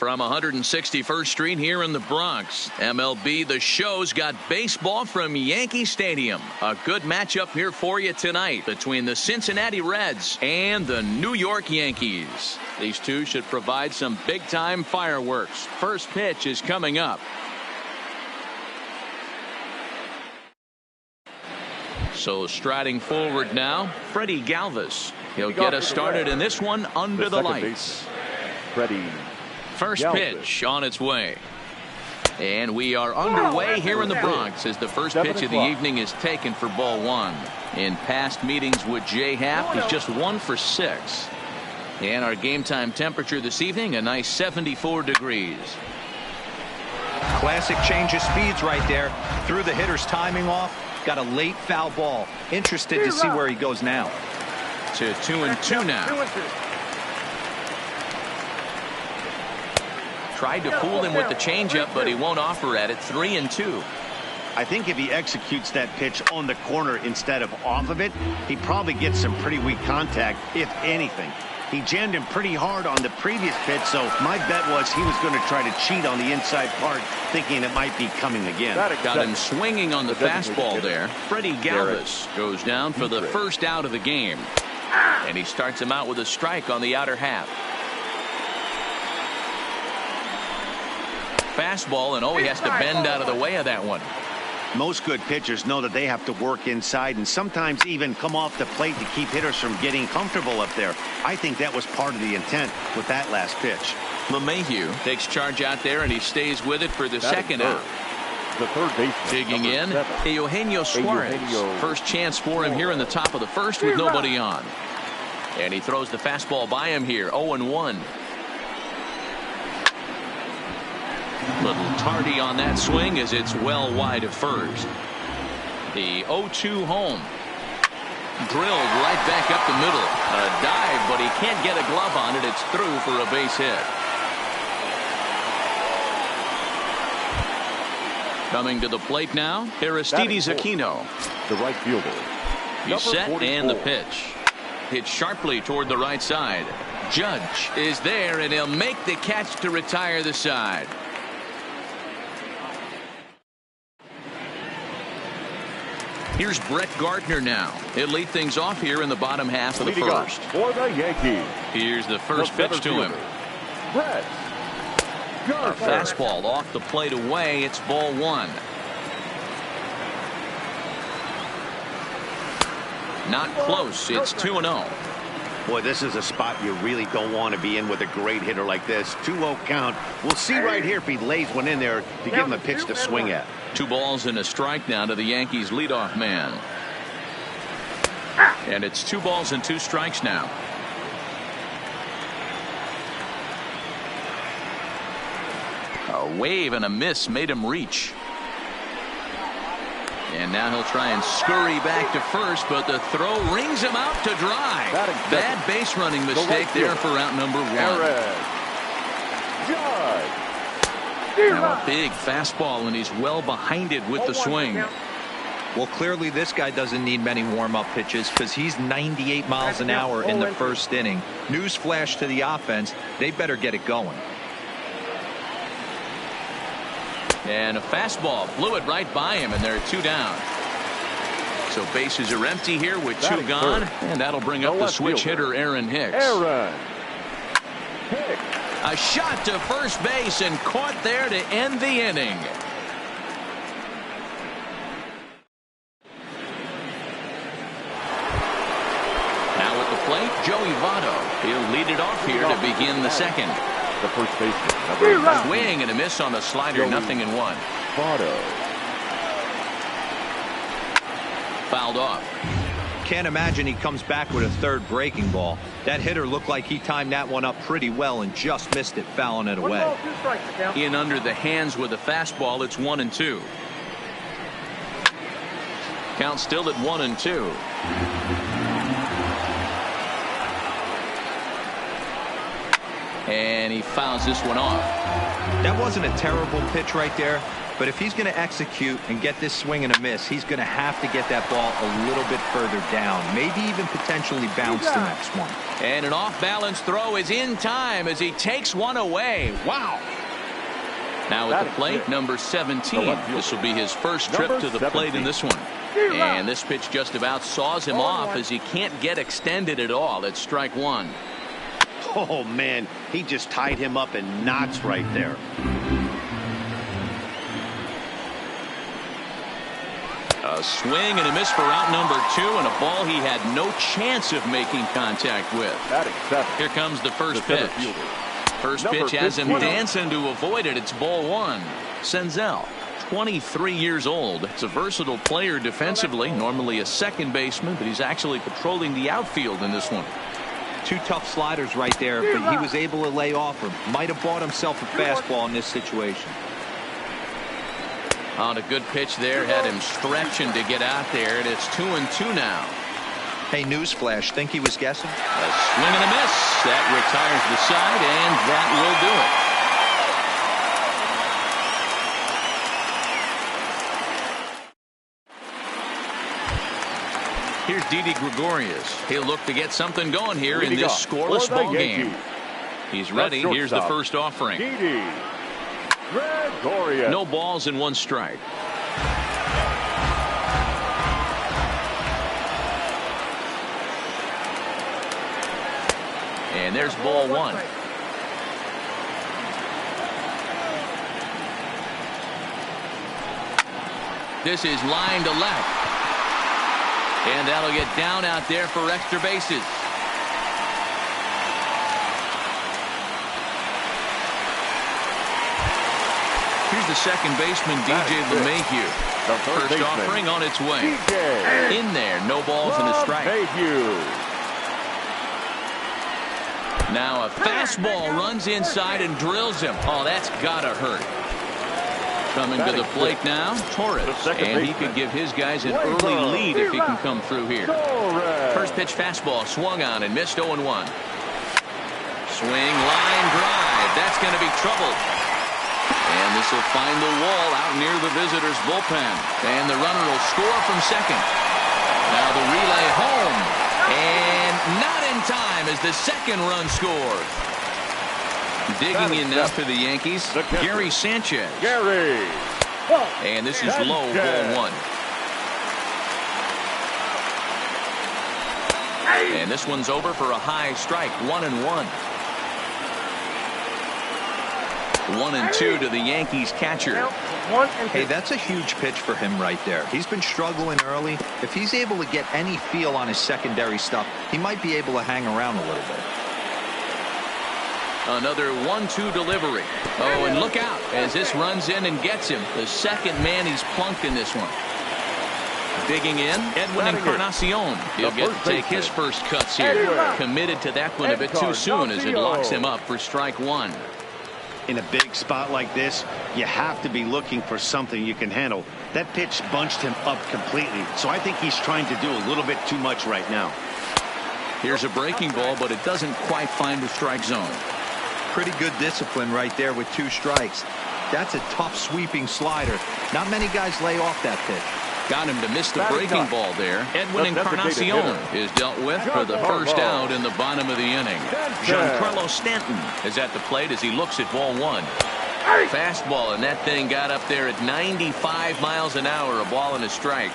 From 161st Street here in the Bronx, MLB The Show's got baseball from Yankee Stadium. A good matchup here for you tonight between the Cincinnati Reds and the New York Yankees. These two should provide some big-time fireworks. First pitch is coming up. So striding forward now, Freddie Galvis. He'll get us started in this one under the lights. Freddie. First pitch on its way. And we are underway here in the Bronx as the first pitch of the evening is taken for ball one. In past meetings with Jay Happ, he's just 1 for 6. And our game time temperature this evening, a nice 74 degrees. Classic change of speeds right there. Threw the hitter's timing off. Got a late foul ball. Interested to see where he goes now. To 2-2 now. Tried to fool him with the changeup, but he won't offer at it. 3-2. I think if he executes that pitch on the corner instead of off of it, he probably gets some pretty weak contact, if anything. He jammed him pretty hard on the previous pitch, so my bet was he was going to try to cheat on the inside part, thinking it might be coming again. Got him swinging on the fastball there. Freddie Galvis goes down for the first out of the game. And he starts him out with a strike on the outer half. Fastball, and he has to bend out of the way of that one. Most good pitchers know that they have to work inside and sometimes even come off the plate to keep hitters from getting comfortable up there. I think that was part of the intent with that last pitch. LeMahieu takes charge out there, and he stays with it for the second out. The third baseman. Digging in, Eugenio Suarez. First chance for him here in the top of the first with nobody on. And he throws the fastball by him here, 0-1. Little tardy on that swing as it's well wide of first. The 0-2 home. Drilled right back up the middle. A dive, but he can't get a glove on it. It's through for a base hit. Coming to the plate now, Aristides Aquino. The right fielder. He's set, and the pitch. Hit sharply toward the right side. Judge is there, and he'll make the catch to retire the side. Here's Brett Gardner now. He'll lead things off here in the bottom half of the first. For the Yankees. Here's the first pitch to him. Brett A fastball off the plate away. It's ball one. Not close. It's 2-0. Boy, this is a spot you really don't want to be in with a great hitter like this. 2-0 count. We'll see right here if he lays one in there to give him a pitch to swing at. 2 balls and a strike now to the Yankees leadoff man. And it's 2 balls and 2 strikes now. A wave and a miss made him reach. And now he'll try and scurry back to first, but the throw rings him out to dry. Bad base running mistake there for out number 1. Now a big fastball, and he's well behind it with the swing. Well, clearly this guy doesn't need many warm-up pitches because he's 98 miles an hour in the first inning. Newsflash to the offense, they better get it going. And a fastball blew it right by him, and there are 2 down. So bases are empty here with 2 gone, and that'll bring up the switch hitter Aaron Hicks. A shot to first base and caught there to end the inning. Now at the plate, Joey Votto. He'll lead it off here to begin the second. The first baseman. Swing and a miss on a slider, 0-1. Votto. Fouled off. Can't imagine he comes back with a third breaking ball. That hitter looked like he timed that one up pretty well and just missed it, fouling it away. In under the hands with a fastball, it's 1-2. Count still at 1-2. And he fouls this one off. That wasn't a terrible pitch right there. But if he's going to execute and get this swing and a miss, he's going to have to get that ball a little bit further down, maybe even potentially bounce the next one. And an off-balance throw is in time as he takes one away. Wow. Now at the plate, number 17. This will be his first trip to the plate in this one. And this pitch just about saws him off as he can't get extended at all. It's strike one. Oh, man, he just tied him up in knots right there. A swing and a miss for out number 2, and a ball he had no chance of making contact with. Here comes the first pitch. First pitch has him dancing to avoid it. It's ball 1. Senzel, 23 years old. It's a versatile player defensively, normally a second baseman, but he's actually patrolling the outfield in this one. 2 tough sliders right there, but he was able to lay off him. Might have bought himself a fastball in this situation. On a good pitch there, had him stretching to get out there, and it's 2-2 now. Hey, newsflash, think he was guessing? A swing and a miss. That retires the side, and that will do it. Here's Didi Gregorius. He'll look to get something going here in this scoreless ball game. He's ready. Here's the first offering. Didi Gregorius. No balls and 1 strike. And there's ball 1. This is line to left. And that'll get down out there for extra bases. Here's the second baseman, DJ LeMahieu. First offering on its way. In there, no balls and a strike. Now a fastball runs inside and drills him. Oh, that's gotta hurt. Coming to the plate now, Torres. And he could give his guys an early lead if he can come through here. First pitch fastball swung on and missed 0-1. Swing, line drive. That's going to be trouble. And this will find the wall out near the visitors' bullpen. And the runner will score from second. Now the relay home. And not in time as the second run scores. Digging in now for the Yankees, Gary Sanchez. And this is low, ball 1. And this one's over for a high strike, 1-1. 1-2 to the Yankees catcher. Hey, that's a huge pitch for him right there. He's been struggling early. If he's able to get any feel on his secondary stuff, he might be able to hang around a little bit. Another 1-2 delivery. Oh, and look out as this runs in and gets him. The second man he's plunked in this one. Digging in, Edwin Encarnacion. He'll get to take his first cuts here. Committed to that one a bit too soon as it locks him up for strike 1. In a big spot like this, you have to be looking for something you can handle. That pitch bunched him up completely, so I think he's trying to do a little bit too much right now. Here's a breaking ball, but it doesn't quite find the strike zone. Pretty good discipline right there with 2 strikes. That's a tough sweeping slider. Not many guys lay off that pitch. Got him to miss the breaking ball there. Edwin Encarnacion is dealt with for the first out in the bottom of the inning. Giancarlo Stanton is at the plate as he looks at ball 1. Fastball, and that thing got up there at 95 miles an hour, a ball and a strike.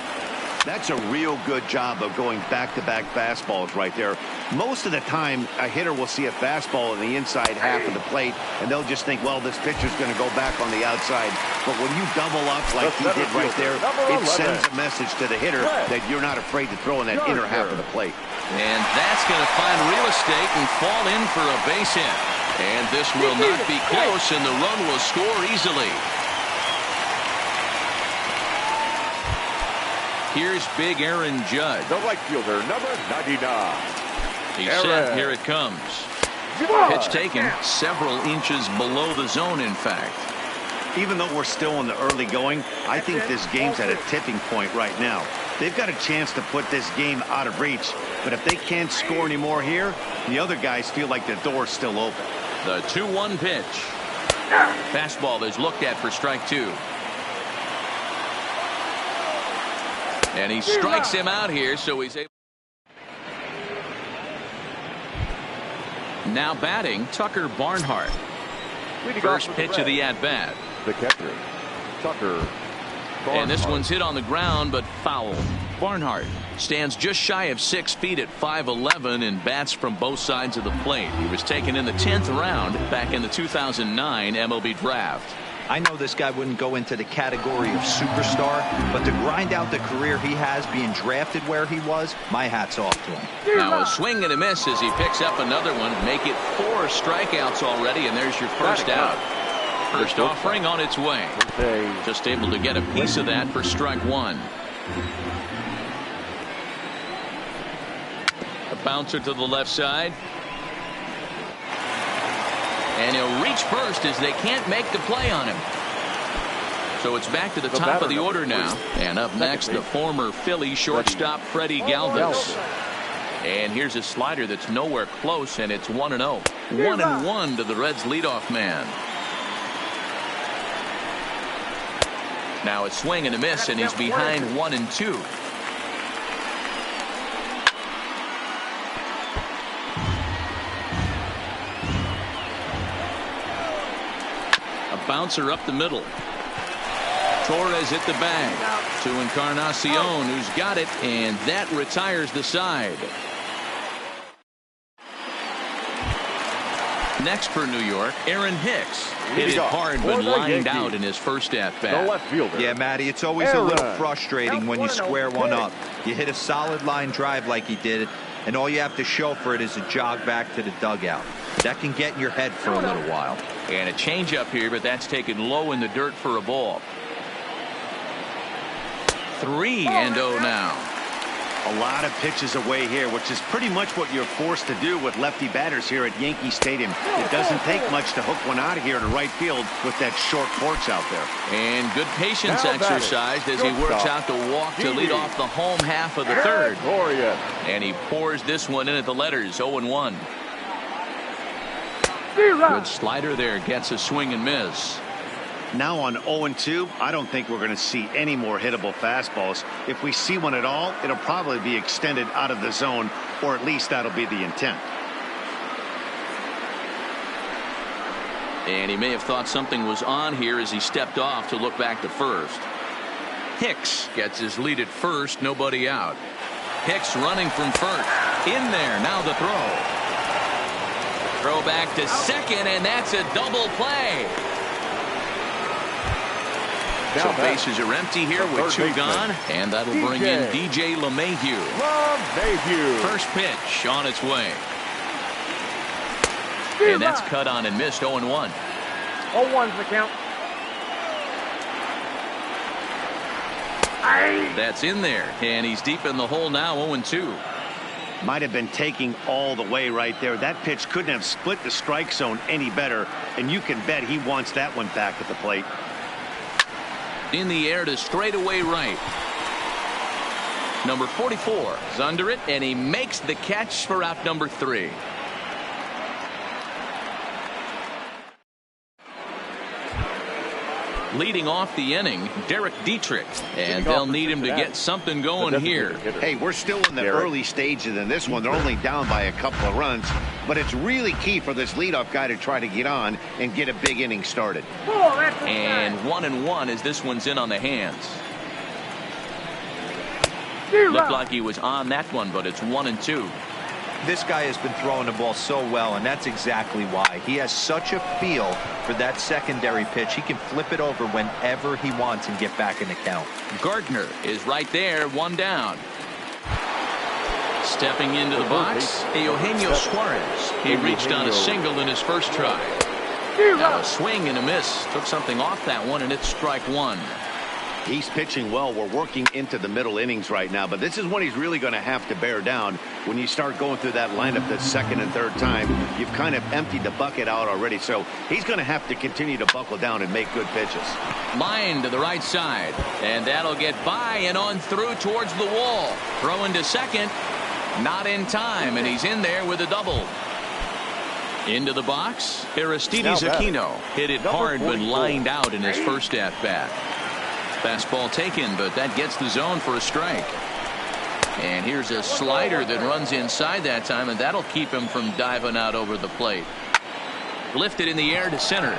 That's a real good job of going back-to-back fastballs right there. Most of the time, a hitter will see a fastball in the inside half of the plate, and they'll just think, well, this pitcher's going to go back on the outside. But when you double up like he did right there, it sends a message to the hitter that you're not afraid to throw in that inner half of the plate. And that's going to find real estate and fall in for a base hit. And this will not be close, and the run will score easily. Here's big Aaron Judge. The right fielder, number 99. He's set. Here it comes. Pitch taken several inches below the zone, in fact. Even though we're still in the early going, I think this game's at a tipping point right now. They've got a chance to put this game out of reach. But if they can't score anymore here, the other guys feel like the door's still open. The 2-1 pitch. Fastball is looked at for strike 2. And he strikes him out here, so he's able. Now batting, Tucker Barnhart. First pitch of the at-bat. The catcher, Tucker Barnhart. And this one's hit on the ground, but foul. Barnhart stands just shy of 6 feet at 5'11" and bats from both sides of the plate. He was taken in the 10th round back in the 2009 MLB draft. I know this guy wouldn't go into the category of superstar, but to grind out the career he has being drafted where he was, my hat's off to him. Now a swing and a miss as he picks up another one. Make it 4 strikeouts already, and there's your first out. First offering on its way. Just able to get a piece of that for strike one. A bouncer to the left side. And he'll reach first as they can't make the play on him. So it's back to the top of the order now. And up next, the former Philly shortstop Freddie Galvis. And here's a slider that's nowhere close, and it's 1-0. 1-1 to the Reds' leadoff man. Now a swing and a miss, and he's behind 1-2. Bouncer up the middle. Torres hit the bag to Encarnacion, who's got it, and that retires the side. Next for New York, Aaron Hicks. Hit it hard but lined out in his first at-bat. Yeah, Matty, it's always a little frustrating when you square one up. You hit a solid line drive like he did, and all you have to show for it is a jog back to the dugout. That can get in your head for a little while. And a changeup here, but that's taken low in the dirt for a ball. 3-0 now. A lot of pitches away here, which is pretty much what you're forced to do with lefty batters here at Yankee Stadium. It doesn't take much to hook one out of here to right field with that short porch out there. And good patience exercised as he works out the walk to lead off the home half of the third. And he pours this one in at the letters, 0-1. Good slider there, gets a swing and miss. Now on 0-2, I don't think we're going to see any more hittable fastballs. If we see one at all, it'll probably be extended out of the zone, or at least that'll be the intent. And he may have thought something was on here as he stepped off to look back to first. Hicks gets his lead at first, nobody out. Hicks running from first. In there, now the throw. Throw back to second, and that's a double play. So bases are empty here with 2 gone, and that'll bring in DJ LeMahieu. First pitch on its way. And that's cut on and missed, 0-1. 0-1's the count. That's in there, and he's deep in the hole now, 0-2. Might have been taking all the way right there. That pitch couldn't have split the strike zone any better, and you can bet he wants that one back at the plate. In the air to straightaway right. Number 44 is under it, and he makes the catch for out number 3. Leading off the inning, Derek Dietrich, and they'll need him to get something going here. Hey, we're still in the early stages in this one. They're only down by a couple of runs, but it's really key for this leadoff guy to try to get on and get a big inning started. And 1-1 as this one's in on the hands. Looked like he was on that one, but it's 1-2. This guy has been throwing the ball so well, and that's exactly why. He has such a feel for that secondary pitch. He can flip it over whenever he wants and get back in the count. Gardner is right there, 1 down. Stepping into the box, Eugenio Suarez. He reached on a single in his first try. Now a swing and a miss. Took something off that one, and it's strike 1. He's pitching well. We're working into the middle innings right now, but this is when he's really going to have to bear down. When you start going through that lineup the second and third time, you've kind of emptied the bucket out already, so he's going to have to continue to buckle down and make good pitches. Line to the right side, and that'll get by and on through towards the wall. Throwing to second, not in time, and he's in there with a double. Into the box, Aristides Aquino hit it hard but lined out in his first at-bat. Fastball taken, but that gets the zone for a strike. And here's a slider that runs inside that time, and that'll keep him from diving out over the plate. Lifted in the air to center.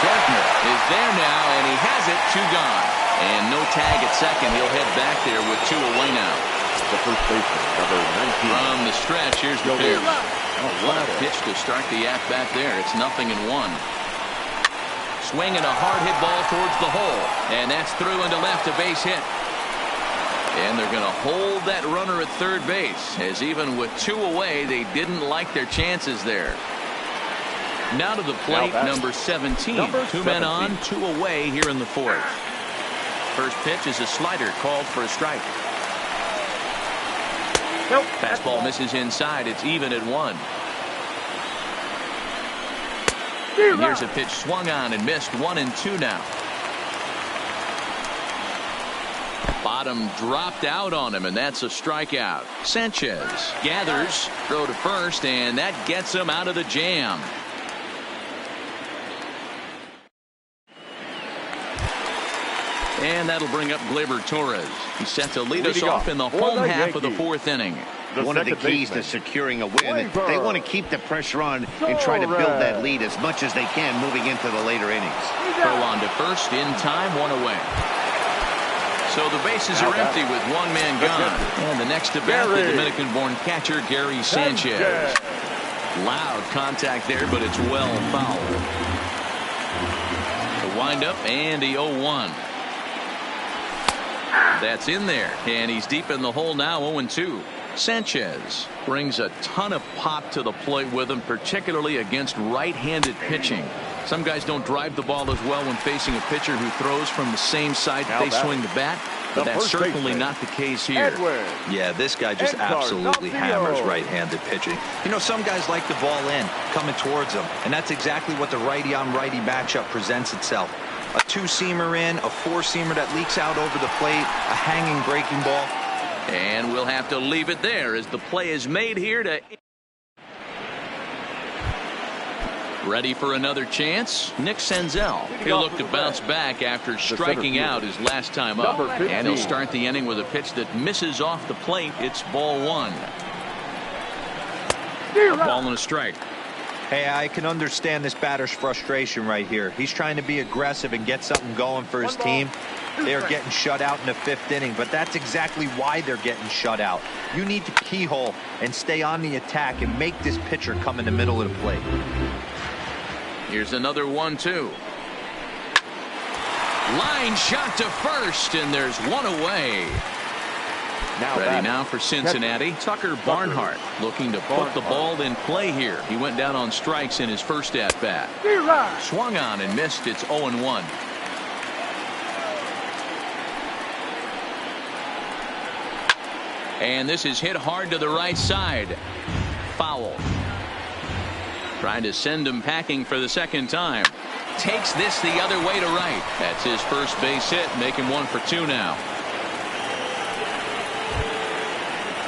Gardner is there now, and he has it. 2 gone. And no tag at second. He'll head back there with 2 away now. The first baseman, number 19. From the stretch, here's the pitch. Oh, what a pitch to start the at-bat there. It's 0-1. Swinging a hard hit ball towards the hole. And that's through into left, a base hit. And they're going to hold that runner at third base, as even with 2 away, they didn't like their chances there. Now to the plate, number 17. 2 men on, 2 away here in the 4th. First pitch is a slider called for a strike. Nope. Fastball misses inside. It's even at 1. And here's a pitch swung on and missed. 1-2 now. Bottom dropped out on him, and that's a strikeout. Sanchez gathers, throw to first, and that gets him out of the jam. And that'll bring up Gleyber Torres. He's set to lead us off in the home half of the 4th inning. One of the keys to securing a win, they want to keep the pressure on and try to build that lead as much as they can moving into the later innings. Throw on to first, in time, 1 away. So the bases are empty with 1 man gone. And the next to bat, the Dominican-born catcher, Gary Sanchez. Loud contact there, but it's well fouled. The windup and the 0-1. That's in there, and he's deep in the hole now, 0-2. Sanchez brings a ton of pop to the plate with him, particularly against right-handed pitching. Some guys don't drive the ball as well when facing a pitcher who throws from the same side that they swing the bat, but that's certainly not the case here. Yeah, this guy just absolutely hammers right-handed pitching. You know, some guys like the ball in, coming towards them, and that's exactly what the righty-on-righty matchup presents itself. A 2-seamer in, a 4-seamer that leaks out over the plate, a hanging breaking ball. And we'll have to leave it there as the play is made here to... Ready for another chance? Nick Senzel. He'll look to bounce back after striking out his last time up. And he'll start the inning with a pitch that misses off the plate. It's ball 1. A ball and a strike. Hey, I can understand this batter's frustration right here. He's trying to be aggressive and get something going for his team. They're getting shut out in the 5th inning, but that's exactly why they're getting shut out. You need to keyhole and stay on the attack and make this pitcher come in the middle of the plate. Here's another 1-2. Line shot to first, and there's 1 away. Ready now for Cincinnati. Tucker Barnhart looking to put the ball in play here. He went down on strikes in his first at-bat. Swung on and missed. It's 0-1. And this is hit hard to the right side. Foul. Trying to send him packing for the 2nd time. Takes this the other way to right. That's his first base hit, making 1 for 2 now.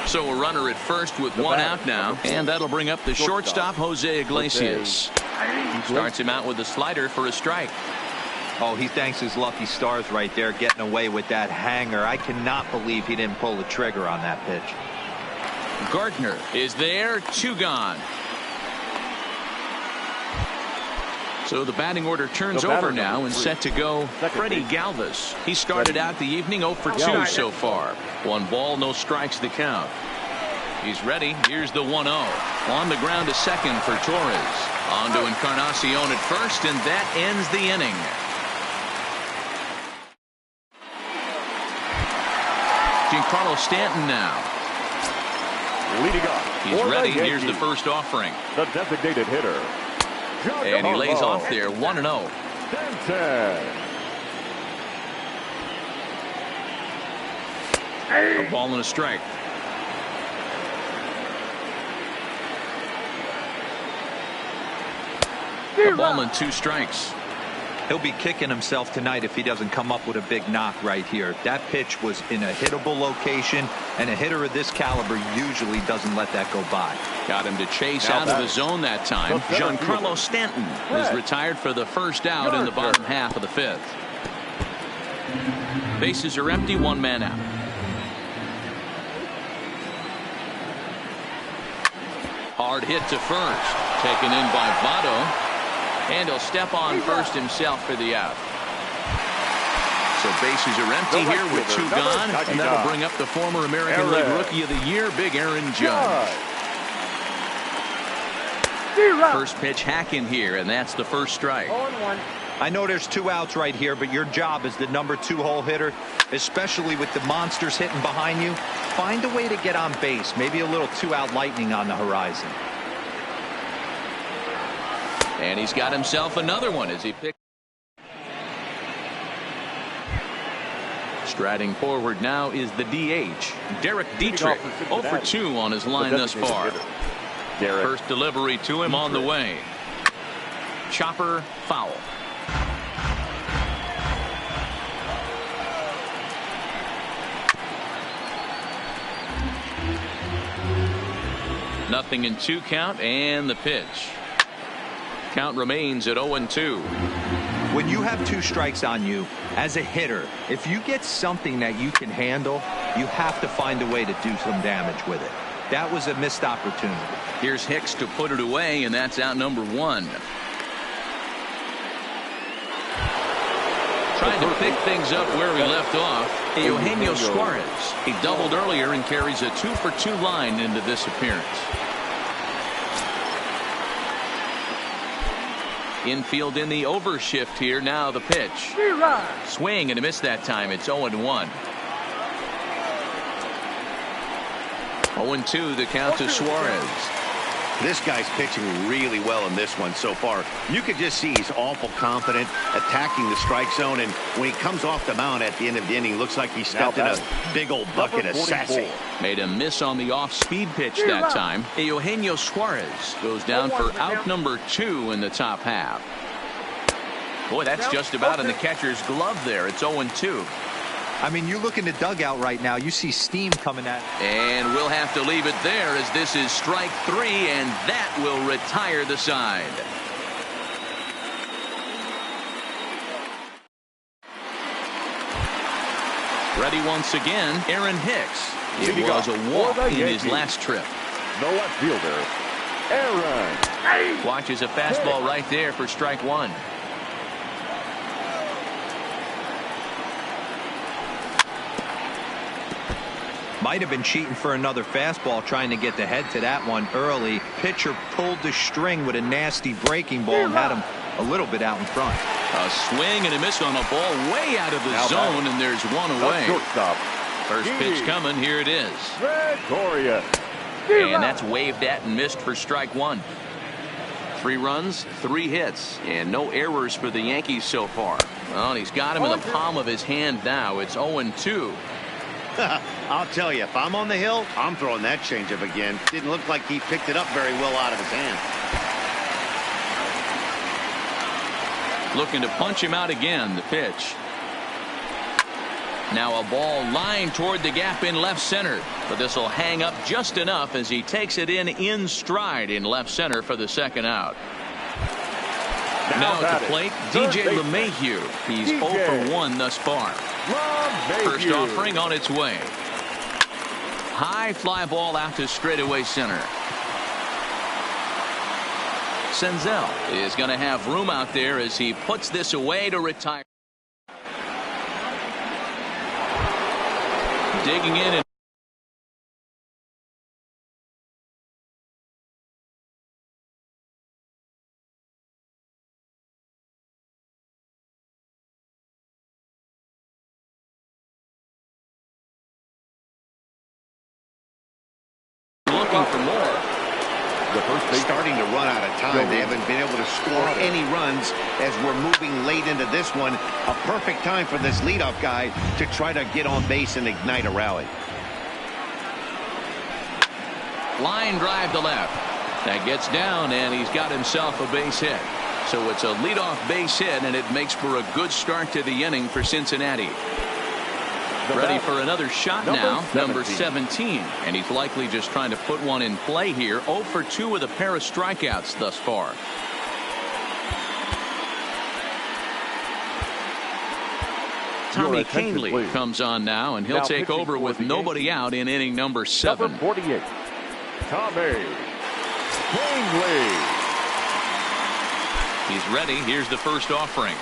So a runner at first with 1 out now, and that'll bring up the shortstop, Jose Iglesias. Starts him out with a slider for a strike. Oh, he thanks his lucky stars right there, getting away with that hanger. I cannot believe he didn't pull the trigger on that pitch. Gardner is there, 2 gone. So the batting order turns over now and set to go Freddie Galvis. He started out the evening 0 for 2 so far. 1 ball, no strikes the count. He's ready. Here's the 1-0. On the ground to second for Torres. On to Encarnacion at first, and that ends the inning. Giancarlo Stanton now. Leading off. He's ready. Here's the first offering. The designated hitter. And he lays off there, 1-0. A ball and a strike. A ball and 2 strikes. He'll be kicking himself tonight if he doesn't come up with a big knock right here. That pitch was in a hittable location, and a hitter of this caliber usually doesn't let that go by. Got him to chase out of the zone that time. Giancarlo Stanton is retired for the first out in the bottom half of the fifth. Bases are empty, one man out. Hard hit to first. Taken in by Votto. And he'll step on first himself for the out. So bases are empty here with two gone. And that'll bring up the former American League Rookie of the Year, Big Aaron Judge. First pitch hacking here, and that's the first strike. I know there's two outs right here, but your job as the number 2 hole hitter, especially with the monsters hitting behind you, find a way to get on base. Maybe a little 2-out lightning on the horizon. And he's got himself another one as he picks. Striding forward now is the DH, Derek Dietrich, 0 for 2 on his line thus far. First delivery to him on the way. Chopper foul. Nothing in 2 count, and the pitch. Count remains at 0-2. When you have 2 strikes on you, as a hitter, if you get something that you can handle, you have to find a way to do some damage with it. That was a missed opportunity. Here's Hicks to put it away, and that's out number 1. Trying to pick things up where we left off, Eugenio Suarez. He doubled earlier and carries a 2 for 2 line into this appearance. Infield in the overshift here. Now the pitch. Swing and a miss that time. It's 0-1. 0-2 the count to Suarez. This guy's pitching really well in this one so far. You could just see he's awful confident attacking the strike zone, and when he comes off the mound at the end of the inning, looks like he stepped in a big old bucket of sassy. Made a miss on the off-speed pitch that time. Eugenio Suarez goes down for out number 2 in the top half. Boy, that's just about in the catcher's glove there. It's 0-2. I mean, you look in the dugout right now, you see steam coming at. And we'll have to leave it there as this is strike 3, and that will retire the side. Ready once again, Aaron Hicks. It was a walk in his last trip. The left fielder, Aaron. Watches a fastball right there for strike 1. Might have been cheating for another fastball, trying to get the head to that one early. Pitcher pulled the string with a nasty breaking ball and had him a little bit out in front. A swing and a miss on a ball way out of the zone, and there's one away. First pitch coming. Here it is. And that's waved at and missed for strike 1. 3 runs, 3 hits, and no errors for the Yankees so far. Well, he's got him in the palm of his hand now. It's 0-2. I'll tell you, if I'm on the hill, I'm throwing that changeup again. Didn't look like he picked it up very well out of his hand. Looking to punch him out again. The pitch. Now a ball lined toward the gap in left center, but this will hang up just enough as he takes it in stride in left center for the second out. Now at the plate, DJ LeMahieu. He's 0 for 1 thus far. First offering on its way. High fly ball out to straightaway center. Senzel is going to have room out there as he puts this away to retire. Digging in and looking for more. Starting to run out of time. They haven't been able to score any runs as we're moving late into this one. A perfect time for this leadoff guy to try to get on base and ignite a rally. Line drive to left. That gets down, and he's got himself a base hit. So it's a leadoff base hit, and it makes for a good start to the inning for Cincinnati. Ready for another shot now, number 17. And he's likely just trying to put one in play here. 0 for 2 with a pair of strikeouts thus far. Tommy Kahnle comes on now, and he'll take over with nobody out in inning number 7. Number 48, Tommy Kahnle. He's ready. Here's the first offering.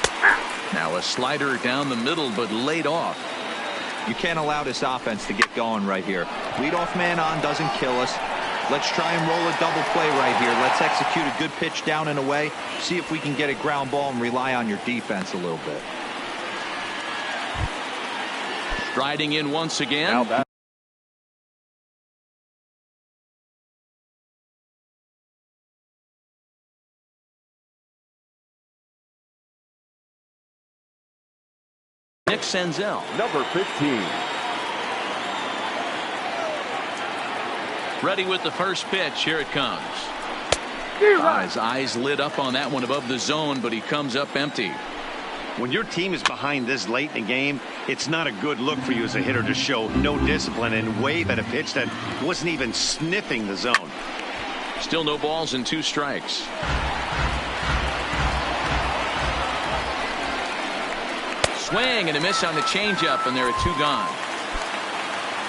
Now a slider down the middle, but laid off. You can't allow this offense to get going right here. Leadoff man on doesn't kill us. Let's try and roll a double play right here. Let's execute a good pitch down and away. See if we can get a ground ball and rely on your defense a little bit. Striding in once again. Nick Senzel. Number 15. Ready with the first pitch. Here it comes. His eyes lit up on that one above the zone, but he comes up empty. When your team is behind this late in the game, it's not a good look for you as a hitter to show no discipline and wave at a pitch that wasn't even sniffing the zone. Still no balls and 2 strikes. Swing and a miss on the changeup, and there are 2 gone.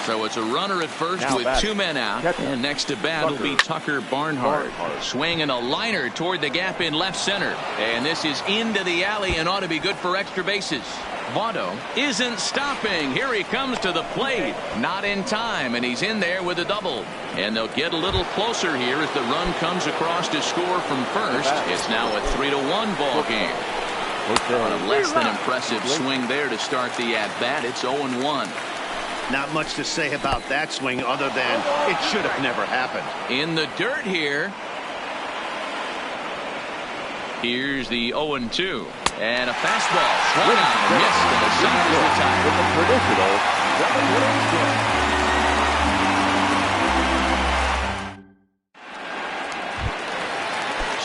So it's a runner at first with 2 men out, and next to bat will be Tucker Barnhart. Swinging a liner toward the gap in left center, and this is into the alley and ought to be good for extra bases. Votto isn't stopping. Here he comes to the plate. Not in time, and he's in there with a double. And they'll get a little closer here as the run comes across to score from first. It's now a 3-1 ball game. On a less than impressive swing there to start the at-bat. It's 0-1. Not much to say about that swing other than it should have never happened. In the dirt here. Here's the 0-2. And a fastball. Swung on and missed, and the side is retired. With a traditional 7-inning stretch.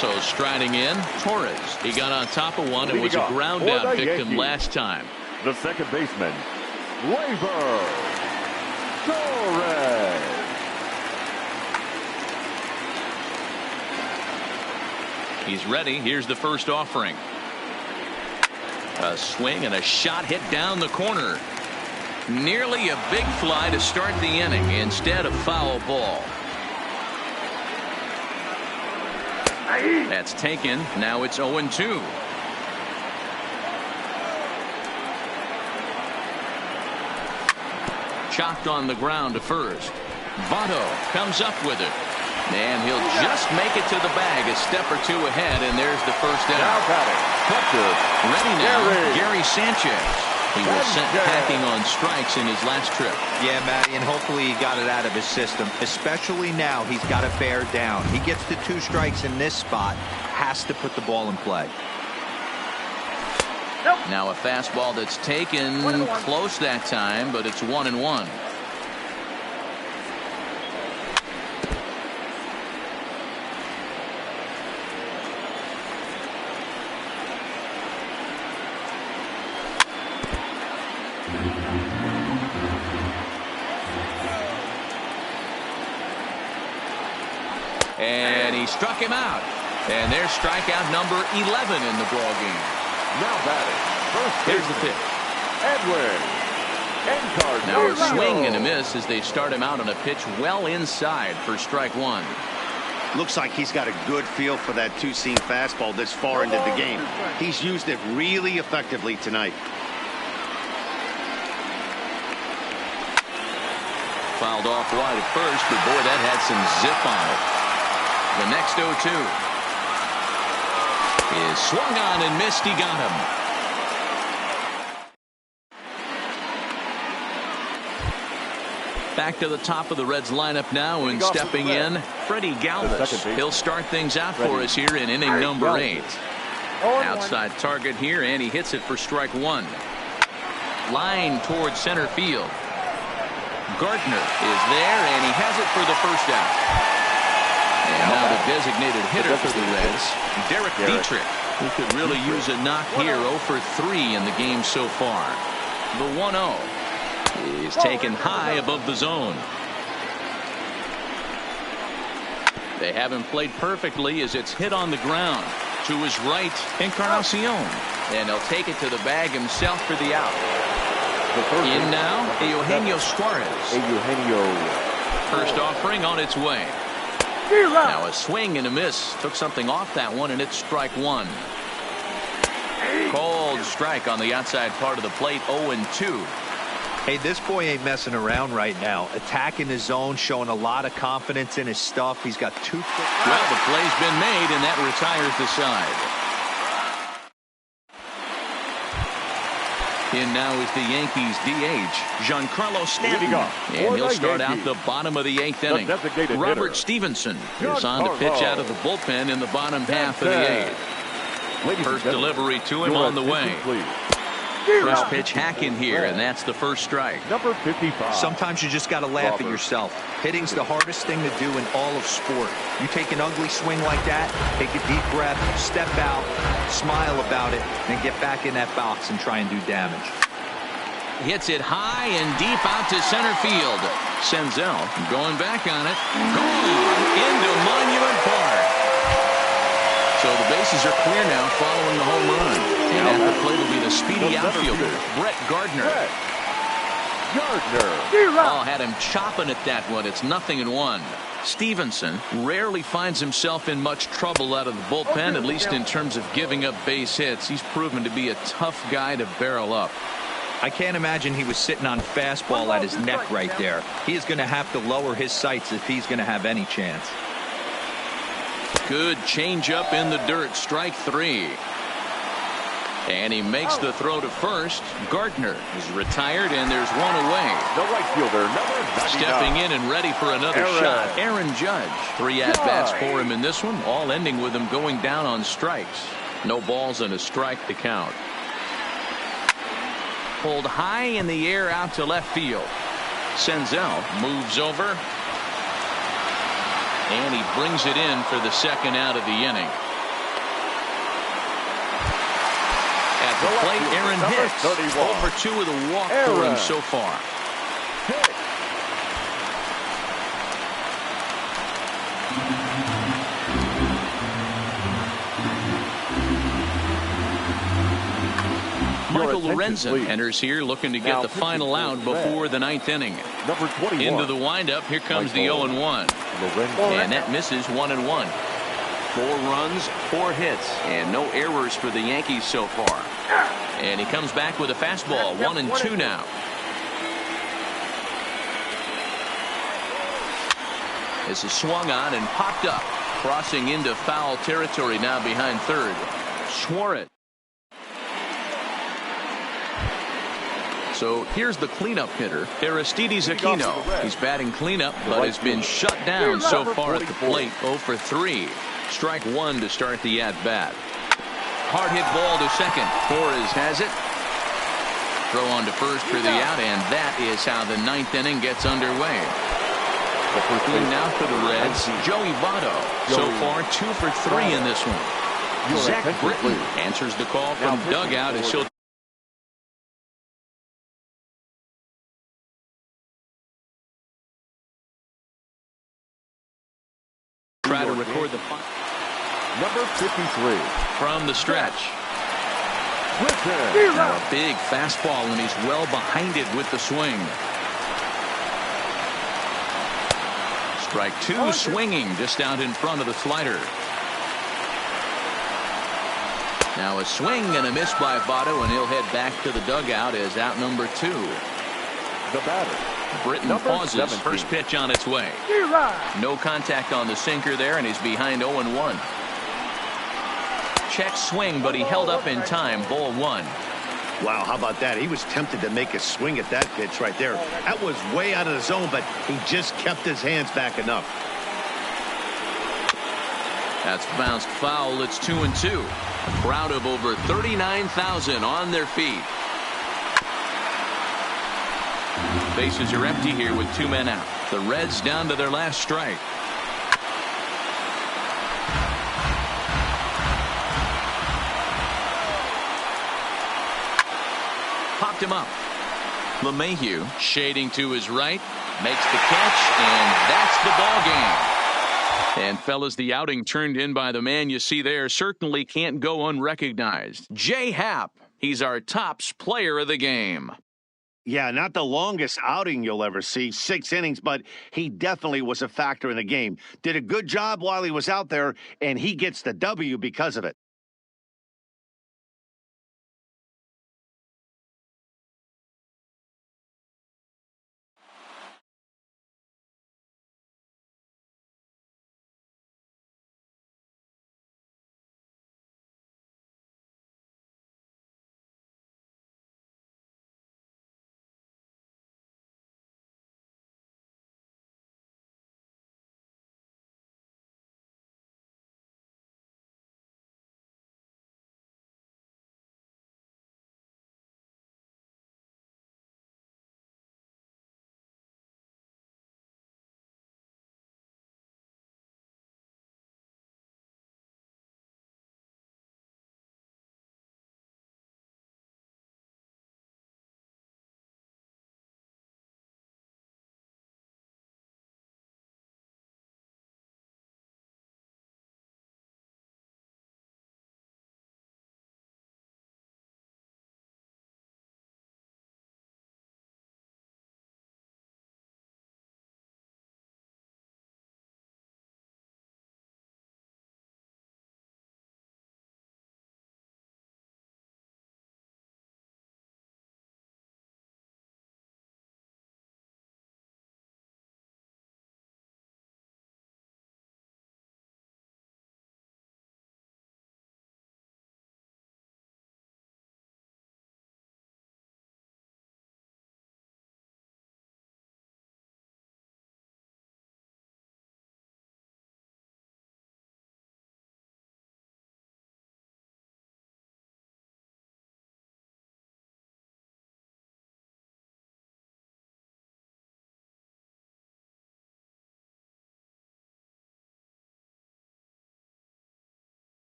So striding in, Torres. He got on top of one and was a ground out victim last time. The second baseman, Labor Torres. He's ready. Here's the first offering. A swing and a shot hit down the corner. Nearly a big fly to start the inning. Instead, a foul ball. That's taken. Now it's 0-2. Chopped on the ground to first. Votto comes up with it. And he'll just make it to the bag a step or 2 ahead, and there's the first out. Now batting, catcher, ready now, Gary Sanchez. He was sent packing on strikes in his last trip. Yeah, Matty, and hopefully he got it out of his system. Especially now, he's got to bear down. He gets the 2 strikes in this spot, has to put the ball in play. Now a fastball that's taken close that time, but it's 1-1. And he struck him out. And there's strikeout number 11 in the ball game. Now batting, first Here's the pitch. Edwin Encarnacion. Now a swing and a miss as they start him out on a pitch well inside for strike 1. Looks like he's got a good feel for that 2-seam fastball this far into the game. He's used it really effectively tonight. Fouled off wide at first, but boy, that had some zip on it. The next 0-2 is swung on and missed. He got him. Back to the top of the Reds lineup now, and stepping in, Freddie Galvis. He'll start things out for us here in inning number 8. Outside target here, and he hits it for strike 1. Line towards center field. Gardner is there, and he has it for the first out. And now the designated hitter for the Reds, Derek Dietrich. He could really use a knock here. 0 for 3 in the game so far. The 1-0. He's taken high above the zone. They haven't played perfectly as it's hit on the ground. To his right, Encarnacion. And he'll take it to the bag himself for the out. In now, Eugenio Suarez. First offering on its way. Now a swing and a miss. Took something off that one, and it's strike one. Cold strike on the outside part of the plate. 0-2. Hey, this boy ain't messing around right now. Attacking his zone, showing a lot of confidence in his stuff. He's got 2 quick. Well, the play's been made, and that retires the side. In now is the Yankees DH, Giancarlo Stanton. And he'll start out the bottom of the 8th inning. Robert Stevenson is on to pitch out of the bullpen in the bottom half of the 8th. First delivery to him on the way. First pitch hack in here, and that's the first strike. Number 55. Sometimes you just got to laugh at yourself. Hitting's the hardest thing to do in all of sport. You take an ugly swing like that, take a deep breath, step out, smile about it, and get back in that box and try and do damage. Hits it high and deep out to center field. Senzel going back on it. Gone into Monument Park. So the bases are clear now following the home run. And at the plate will be the speedy outfielder, Brett Gardner. Oh, had him chopping at that one. It's 0-1. Stevenson rarely finds himself in much trouble out of the bullpen, at least in terms of giving up base hits. He's proven to be a tough guy to barrel up. I can't imagine he was sitting on fastball at his neck right there. He is going to have to lower his sights if he's going to have any chance. Good changeup in the dirt. Strike 3. And he makes the throw to first. Gardner is retired, and there's one away. The right fielder, number 99. Stepping in and ready for another shot, Aaron Judge. 3 at-bats for him in this one, all ending with him going down on strikes. No balls and a strike to count. Pulled high in the air out to left field. Senzel moves over. And he brings it in for the second out of the inning. At the plate, Aaron Hicks. 0 for 2 with a walk for him so far. Michael Lorenzen enters here looking to get the final out before the 9th inning. Number 21. Into the windup. Here comes the 0-1. And that misses 1-1. 4 runs, 4 hits, and no errors for the Yankees so far. And he comes back with a fastball. 1-2 now. This is swung on and popped up. Crossing into foul territory now behind third. Suarez. So here's the cleanup hitter, Aristides Aquino. He's batting cleanup, but has been shut down so far at the plate. 0 for 3. Strike 1 to start the at-bat. Hard hit ball to second. Torres has it. Throw on to first for the out, and that is how the 9th inning gets underway. Now for the Reds, Joey Votto. So far, 2 for 3 in this one. Zach Britton answers the call from dugout as he'll try to record the final. Number 53. From the stretch. Now a big fastball, and he's well behind it with the swing. Strike 2, swinging just out in front of the slider. Now a swing and a miss by Votto, and he'll head back to the dugout as out number 2. The batter, Britton pauses. 17. First pitch on its way. No contact on the sinker there, and he's behind 0-1. Check swing, but he held up in time. Ball 1. Wow, how about that? He was tempted to make a swing at that pitch right there. That was way out of the zone, but he just kept his hands back enough. That's bounced foul. It's 2-2. A crowd of over 39,000 on their feet. Bases are empty here with 2 men out. The Reds down to their last strike. him up. LeMahieu shading to his right, makes the catch, and that's the ball game. And fellas, the outing turned in by the man you see there certainly can't go unrecognized. Jay Happ, he's our tops player of the game. Yeah, not the longest outing you'll ever see, 6 innings, but he definitely was a factor in the game. Did a good job while he was out there, and he gets the W because of it.